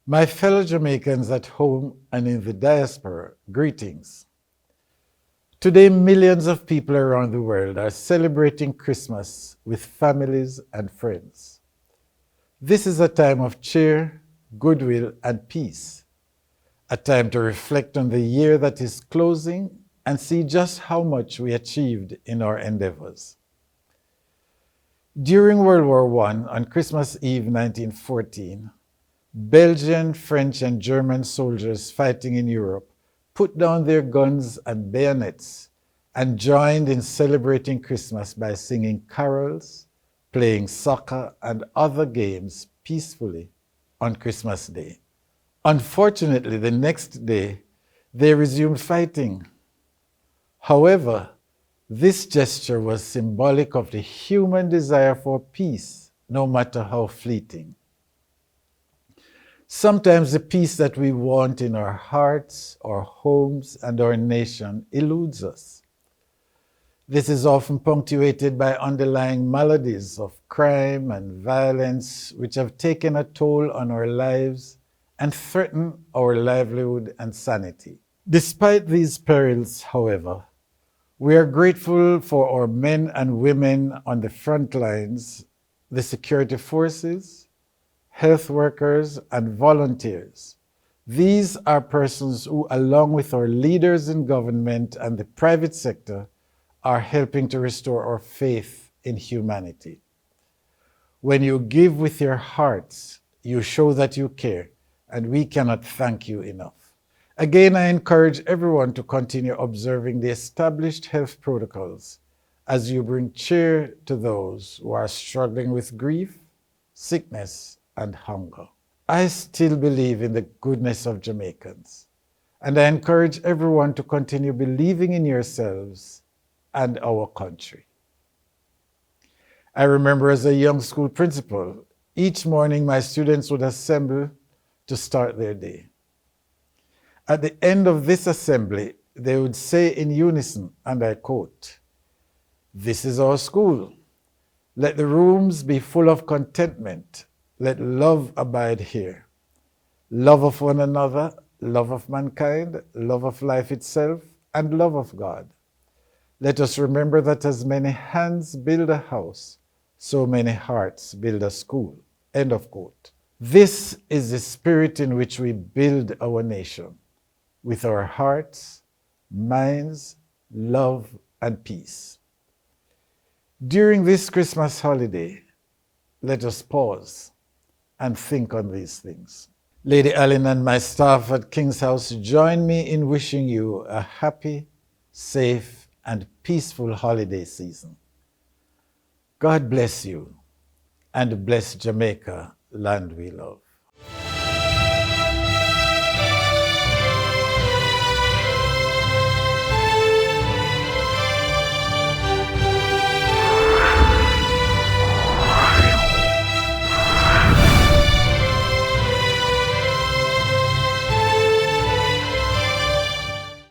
My fellow Jamaicans at home and in the diaspora, greetings. Today, millions of people around the world are celebrating Christmas with families and friends. This is a time of cheer, goodwill, and peace, a time to reflect on the year that is closing and see just how much we achieved in our endeavors. During World War I, on Christmas Eve 1914, Belgian, French, and German soldiers fighting in Europe put down their guns and bayonets and joined in celebrating Christmas by singing carols, playing soccer, and other games peacefully on Christmas Day. Unfortunately, the next day, they resumed fighting. However, this gesture was symbolic of the human desire for peace, no matter how fleeting. Sometimes the peace that we want in our hearts, our homes, and our nation eludes us. This is often punctuated by underlying maladies of crime and violence which have taken a toll on our lives and threaten our livelihood and sanity. Despite these perils, however, we are grateful for our men and women on the front lines, the security forces, health workers, and volunteers. These are persons who, along with our leaders in government and the private sector, are helping to restore our faith in humanity. When you give with your hearts, you show that you care, and we cannot thank you enough. Again, I encourage everyone to continue observing the established health protocols as you bring cheer to those who are struggling with grief, sickness, and hunger. I still believe in the goodness of Jamaicans, and I encourage everyone to continue believing in yourselves and our country. I remember as a young school principal, each morning my students would assemble to start their day. At the end of this assembly, they would say in unison, and I quote, "This is our school. Let the rooms be full of contentment. Let love abide here. Love of one another, love of mankind, love of life itself, and love of God. Let us remember that as many hands build a house, so many hearts build a school." End of quote. This is the spirit in which we build our nation, with our hearts, minds, love, and peace. During this Christmas holiday, let us pause and think on these things. Lady Allen and my staff at King's House join me in wishing you a happy, safe, and peaceful holiday season. God bless you, and bless Jamaica, land we love.